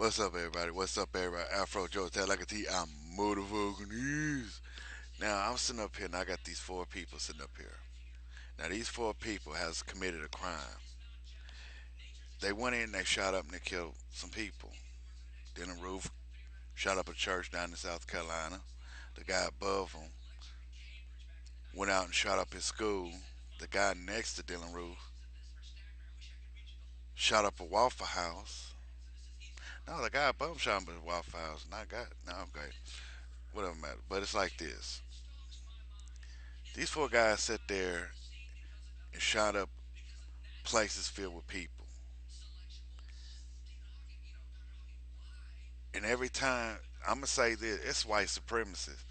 What's up, everybody? What's up, everybody? Afro Joe Tell like a T. I'm motherfucking ease. Now I'm sitting up here, and I got these four people sitting up here. Now these four people has committed a crime. They went in, they shot up, and they killed some people. Dylan Roof shot up a church down in South Carolina. The guy above him went out and shot up his school. The guy next to Dylan Roof shot up a Waffle House. No, the guy above him shot up a Waffle House. Not guy. No, okay. Whatever matter. But it's like this. These four guys sat there and shot up places filled with people. And every time, I'm gonna say this, it's white supremacists,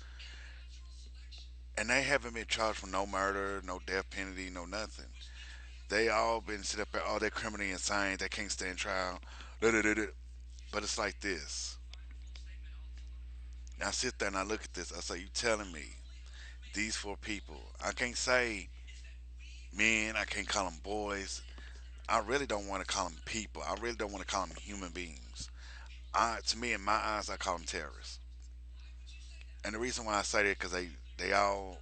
and they haven't been charged for no murder, no death penalty, no nothing. They all been sit up there, oh, they're criminally insane, they can't stand trial. Da, da, da, da. But it's like this. Now I sit there and I look at this. I say, you telling me these four people? I can't say men. I can't call them boys. I really don't want to call them people. I really don't want to call them human beings. To me, in my eyes, I call them terrorists. And the reason why I say that because they all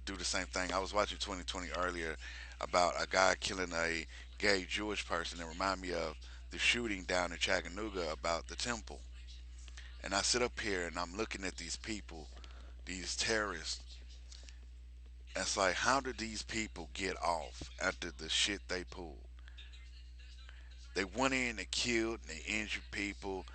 do the same thing. I was watching 2020 earlier about a guy killing a gay Jewish person. It reminded me of the shooting down in Chattanooga about the temple. And I sit up here and I'm looking at these people, these terrorists. And it's like, how did these people get off after the shit they pulled? They went in, they killed, and they injured people.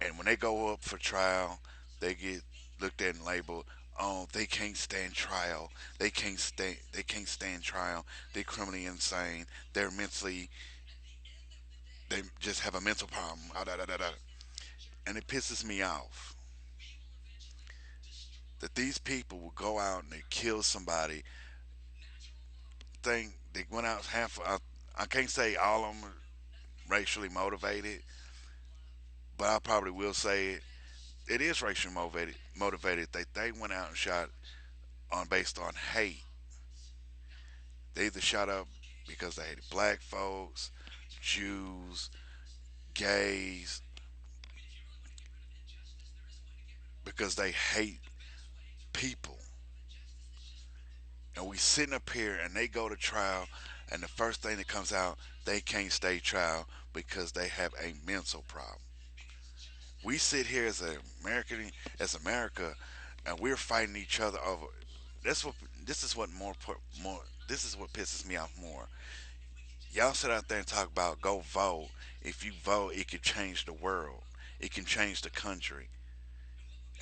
And when they go up for trial, they get looked at and labeled, oh, they can't stand trial. They can't stand trial. They're criminally insane. They're mentally they just have a mental problem. Ah, da, da, da, da. And it pisses me off that these people will go out and they kill somebody. Think they went out half. I can't say all of them are racially motivated, but I probably will say it. It is racially motivated. Motivated. They went out and shot on based on hate. They either shot up because they hated black folks, Jews, gays, because they hate people. And we sitting up here and they go to trial, and the first thing that comes out, they can't stay trial because they have a mental problem. We sit here as a American, as America, and we're fighting each other over. That's what. This is what more. This is what pisses me off more. Y'all sit out there and talk about go vote. If you vote, it could change the world. It can change the country.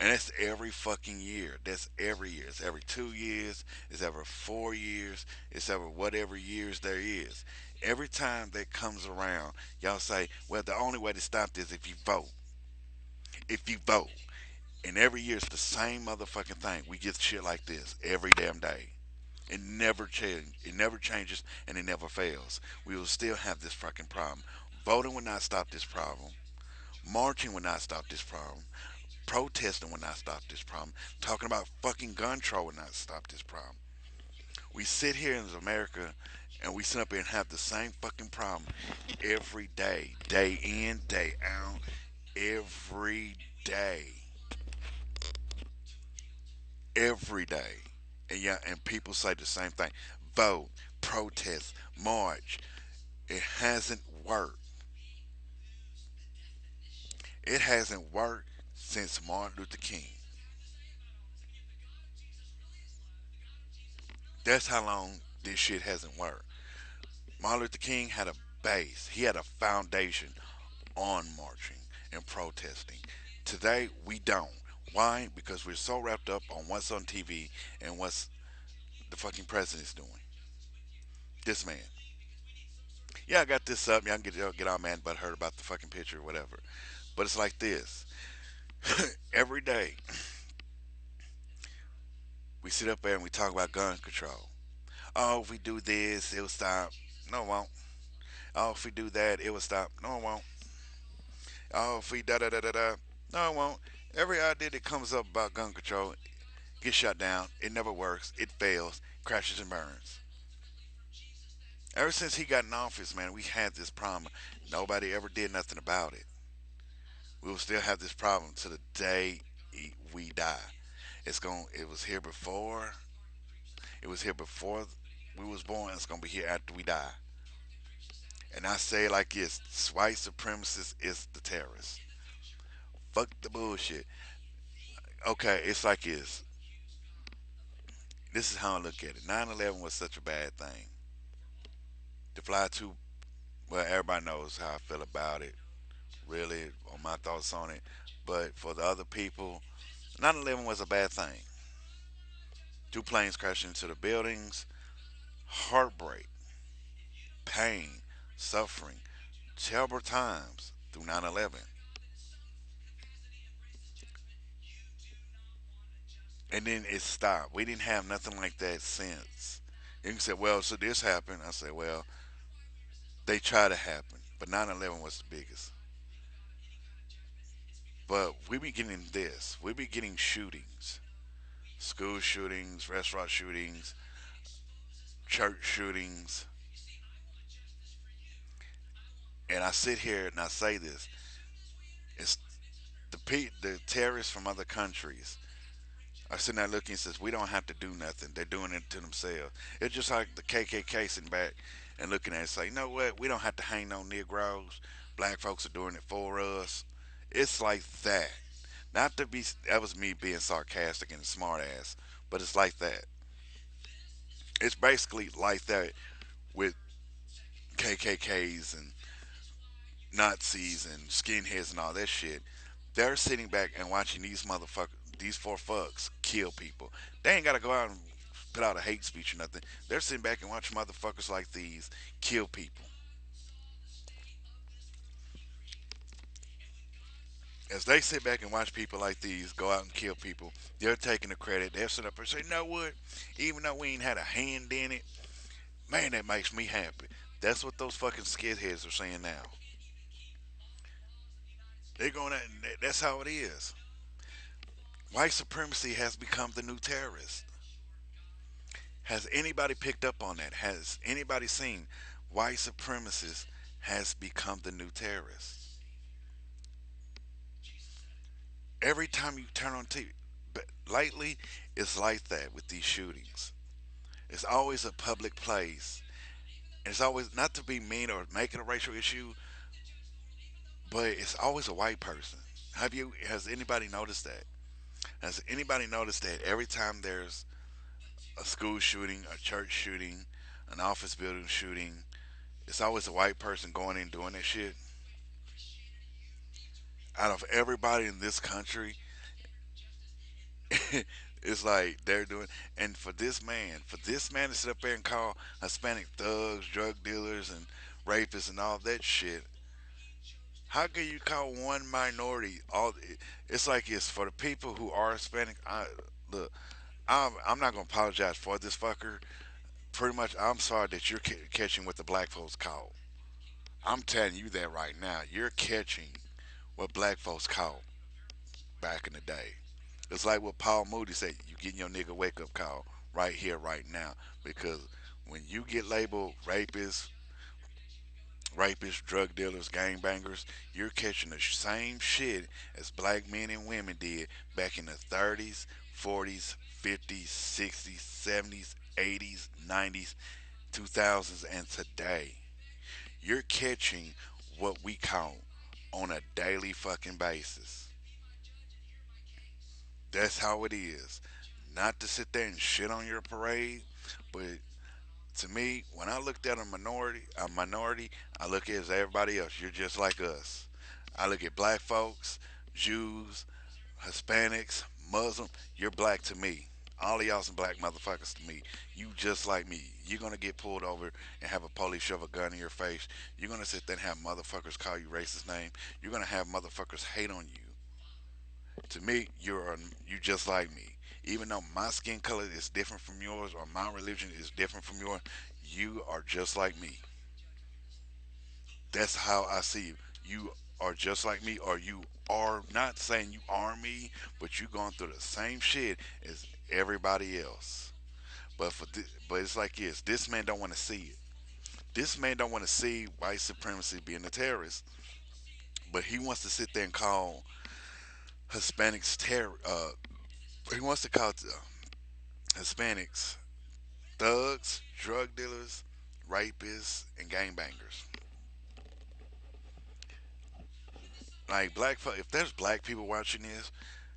And that's every fucking year. That's every year. It's every 2 years. It's every 4 years. It's every whatever years there is. Every time that comes around, y'all say, well, the only way to stop this is if you vote. If you vote. And every year it's the same motherfucking thing. We get shit like this every damn day. It never changes. It never changes, and it never fails. We will still have this fucking problem. Voting will not stop this problem. Marching will not stop this problem. Protesting will not stop this problem. Talking about fucking gun control will not stop this problem. We sit here in America and we sit up here and have the same fucking problem every day in, day out, every day, every day. And yeah, and people say the same thing. Vote, protest, march. It hasn't worked. It hasn't worked since Martin Luther King. That's how long this shit hasn't worked. Martin Luther King had a base. He had a foundation on marching and protesting. Today we don't. Why? Because we're so wrapped up on what's on TV and what's the fucking president's doing. This man. Yeah, I got this up. Y'all can get all mad but hurt about the fucking picture or whatever. But it's like this. Every day we sit up there and we talk about gun control. Oh, if we do this, it'll stop. No, it won't. Oh, if we do that, it will stop. No, it won't. Oh, if we da da da da da. No, it won't. Every idea that comes up about gun control gets shut down. It never works. It fails. Crashes and burns. Ever since he got in office, man, we had this problem. Nobody ever did nothing about it. We will still have this problem to the day we die. It's going. It was here before. It was here before we was born. It's gonna be here after we die. And I say it like this: white supremacists is the terrorists. Fuck the bullshit. Okay, it's like this. This is how I look at it. 9/11 was such a bad thing. To fly to, well, everybody knows how I feel about it. Really, on my thoughts on it. But for the other people, 9/11 was a bad thing. Two planes crashing into the buildings, heartbreak, pain, suffering, terrible times through 9/11. And then it stopped. We didn't have nothing like that since. You can say, well, so this happened. I say, well, they try to happen, but 9/11 was the biggest. But we be getting this. We be getting shootings, school shootings, restaurant shootings, church shootings, and I sit here and I say this: it's the terrorists from other countries are sitting there looking and says we don't have to do nothing. They're doing it to themselves. It's just like the KKK sitting back and looking at it, say, you know what? We don't have to hang no Negroes. Black folks are doing it for us. It's like that. Not to be that was me being sarcastic and a smart ass, but it's like that. It's basically like that with KKKs and Nazis and skinheads and all that shit. They're sitting back and watching these motherfuckers, these four fucks, kill people. They ain't gotta go out and put out a hate speech or nothing. They're sitting back and watch motherfuckers like these kill people. As they sit back and watch people like these go out and kill people, they're taking the credit. They're sitting up and say, you know what? Even though we ain't had a hand in it, man, that makes me happy. That's what those fucking skidheads are saying now. They're going at, that's how it is. White supremacy has become the new terrorist. Has anybody picked up on that? Has anybody seen white supremacists has become the new terrorist? Every time you turn on TV, but lately it's like that with these shootings. It's always a public place. And it's always not to be mean or make it a racial issue, but it's always a white person. Has anybody noticed that? Has anybody noticed that every time there's a school shooting, a church shooting, an office building shooting, it's always a white person going in doing that shit? Out of everybody in this country, it's like they're doing. And for this man to sit up there and call Hispanic thugs, drug dealers, and rapists and all that shit, how can you call one minority all? It's like it's for the people who are Hispanic. Look, I'm not gonna apologize for this fucker. Pretty much, I'm sorry that you're catching what the black folks call. I'm telling you that right now. You're catching what black folks call back in the day. It's like what Paul Moody said. You getting your nigga wake up call right here, right now. Because when you get labeled rapists, drug dealers, gangbangers, you're catching the same shit as black men and women did back in the 30s, 40s, 50s, 60s, 70s, 80s, 90s, 2000s, and today. You're catching what we count on a daily fucking basis. That's how it is. Not to sit there and shit on your parade, but to me, when I looked at a minority, I look at it as everybody else. You're just like us. I look at black folks, Jews, Hispanics, Muslim. You're black to me. All of y'all some black motherfuckers to me. You just like me. You're gonna get pulled over and have a police shove a gun in your face. You're gonna sit there and have motherfuckers call you racist name. You're gonna have motherfuckers hate on you. To me, you just like me. Even though my skin color is different from yours or my religion is different from yours, you are just like me. That's how I see you. You are just like me, or you are not saying you are me, but you going through the same shit as everybody else. But it's like this. This man don't want to see it. This man don't want to see white supremacy being a terrorist. But he wants to sit there and call Hispanics terror. He wants to call Hispanics thugs, drug dealers, rapists, and gangbangers. Like if there's black people watching this,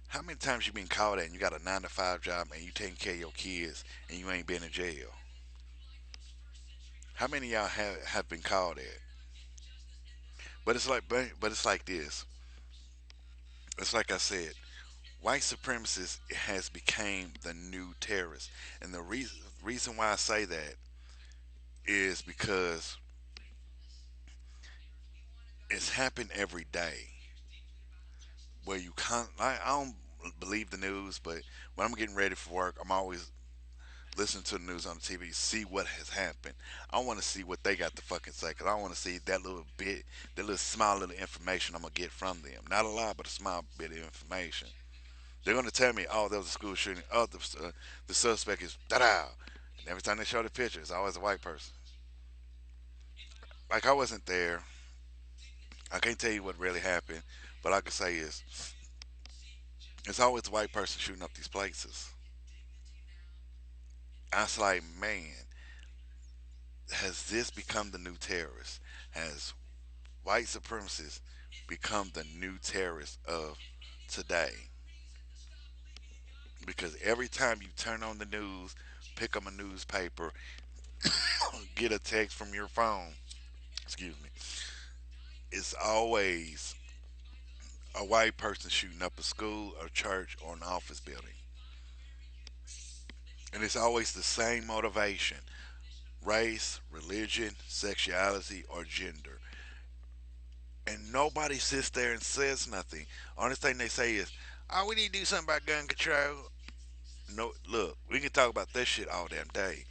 how many times you been called at and you got a 9 to 5 job and you taking care of your kids and you ain't been in jail? How many of y'all have been called at? But it's like this. It's like I said, white supremacists has became the new terrorist, and the reason why I say that is because it's happened every day. Where you can't, I don't believe the news, but when I'm getting ready for work, I'm always listening to the news on the TV, see what has happened. I want to see what they got to fucking say, cause I want to see that little bit, that little small little information I'm gonna get from them. Not a lot, but a small bit of information. They're gonna tell me, oh, there was a school shooting. Oh, the suspect is da da. And every time they show the picture, it's always a white person. Like I wasn't there. I can't tell you what really happened, but all I can say is it's always a white person shooting up these places. I was like, man, has this become the new terrorist? Has white supremacists become the new terrorists of today? Because every time you turn on the news, pick up a newspaper, get a text from your phone, excuse me, it's always a white person shooting up a school, a church, or an office building. And it's always the same motivation: race, religion, sexuality, or gender. And nobody sits there and says nothing. Only thing they say is, oh, we need to do something about gun control. No, look, we can talk about that shit all damn day.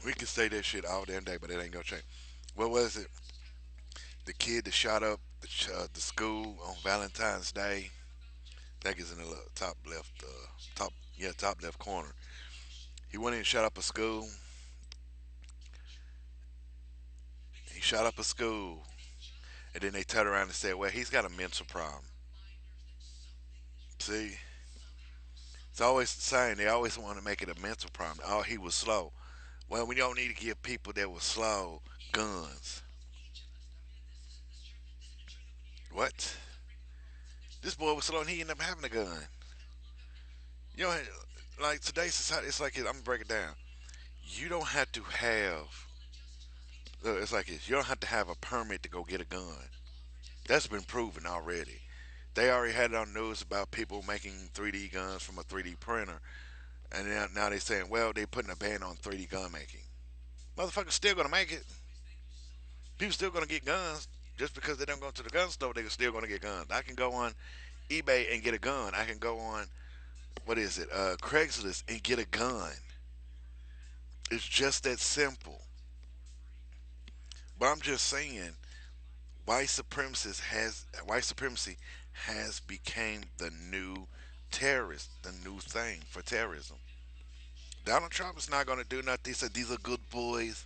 We can say that shit all damn day, but it ain't gonna change. What was it? The kid that shot up the school on Valentine's Day. That is in the top left, top left corner. He went in and shot up a school. He shot up a school, and then they turned around and said, "Well, he's got a mental problem." See, it's always the same. They always want to make it a mental problem. Oh, he was slow. Well, we don't need to give people that were slow guns. What? This boy was slow and he ended up having a gun. You know, like today's society, it's like I'm gonna break it down. You don't have to have. It's like this. You don't have to have a permit to go get a gun. That's been proven already. They already had it on the news about people making 3D guns from a 3D printer, and now they're saying, well, they're putting a ban on 3D gun making. Motherfuckers still gonna make it. People still gonna get guns just because they don't go to the gun store. They're still gonna get guns. I can go on eBay and get a gun. I can go on what is it, Craigslist and get a gun. It's just that simple. But I'm just saying, white supremacy has become the new terrorist, the new thing for terrorism. Donald Trump is not going to do nothing. He said these are good boys.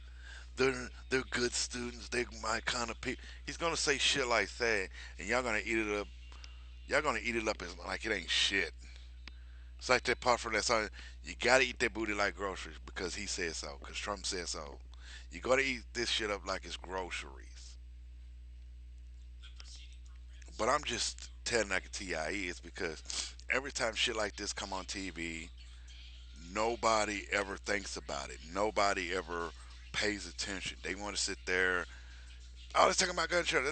They're good students. They're my kind of people. He's going to say shit like that, and y'all going to eat it up. Y'all going to eat it up as like it ain't shit. It's like that part from that song. You got to eat that booty like groceries because he said so. Because Trump said so. You got to eat this shit up like it's groceries. But I'm just telling like a TIE is because every time shit like this come on TV, nobody ever thinks about it. Nobody ever pays attention. They want to sit there. Oh, let's talk about gun control.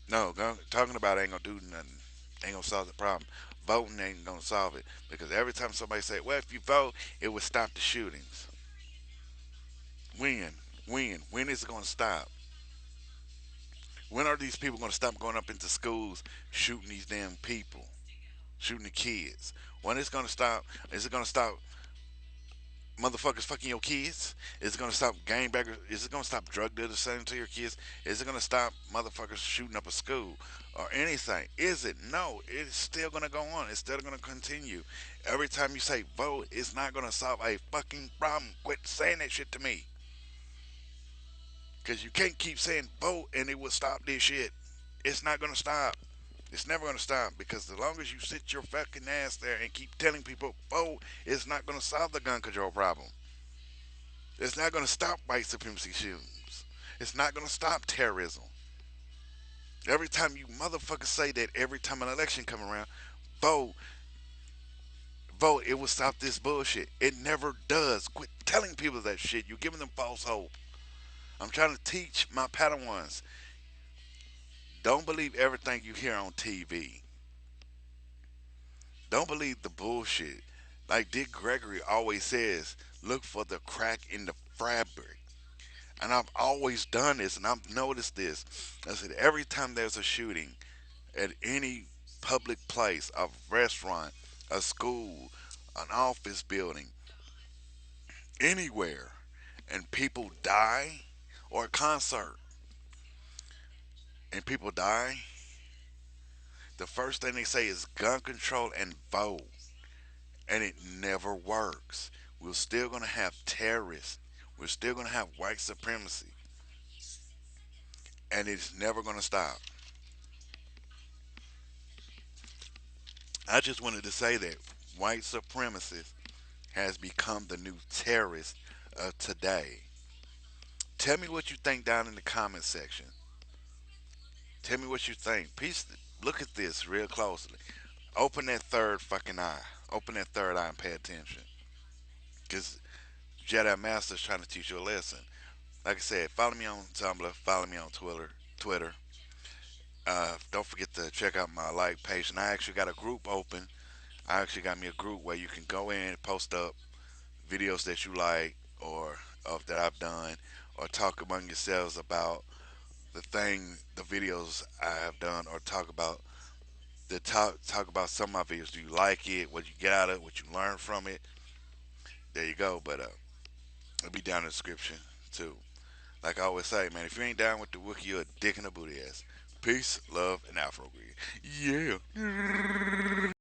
No, talking about it ain't gonna do nothing. Ain't gonna solve the problem. Voting ain't gonna solve it because every time somebody say, "Well, if you vote, it would stop the shootings." When? When is it gonna stop? When are these people gonna stop going up into schools shooting these damn people, shooting the kids? When is it gonna stop? Is it gonna stop motherfuckers fucking your kids? Is it gonna stop gangbangers? Is it gonna stop drug dealers selling to your kids? Is it gonna stop motherfuckers shooting up a school or anything? Is it? No, it's still gonna go on. It's still gonna continue. Every time you say vote, it's not gonna solve a fucking problem. Quit saying that shit to me. Because you can't keep saying vote and it will stop this shit. It's not going to stop. It's never going to stop because as long as you sit your fucking ass there and keep telling people vote, it's not going to solve the gun control problem. It's not going to stop white supremacy shootings. It's not going to stop terrorism. Every time you motherfuckers say that every time an election come around, vote, vote, it will stop this bullshit. It never does. Quit telling people that shit. You're giving them false hope. I'm trying to teach my Padawans. Don't believe everything you hear on TV. Don't believe the bullshit. Like Dick Gregory always says, look for the crack in the fabric. And I've always done this and I've noticed this. I said every time there's a shooting at any public place, a restaurant, a school, an office building, anywhere, and people die, or a concert and people die, the first thing they say is gun control and vote. And it never works. We're still going to have terrorists. We're still going to have white supremacy. And it's never going to stop. I just wanted to say that white supremacy has become the new terrorist of today. Tell me what you think down in the comment section. Tell me what you think. Look at this real closely. Open that third fucking eye. Open that third eye and pay attention. Because Jedi Master's trying to teach you a lesson. Like I said, follow me on Tumblr. Follow me on Twitter. Don't forget to check out my like page. And I actually got a group open. I actually got me a group where you can go in, post up videos that you like or of that I've done, or talk among yourselves about the videos I have done, or talk about some of my videos. Do you like it? What you get out of it? What you learn from it? There you go. But it'll be down in the description too. Like I always say, man, if you ain't down with the Wookiee, you're a dick in the booty ass. Peace, love, and Afro greed. Yeah.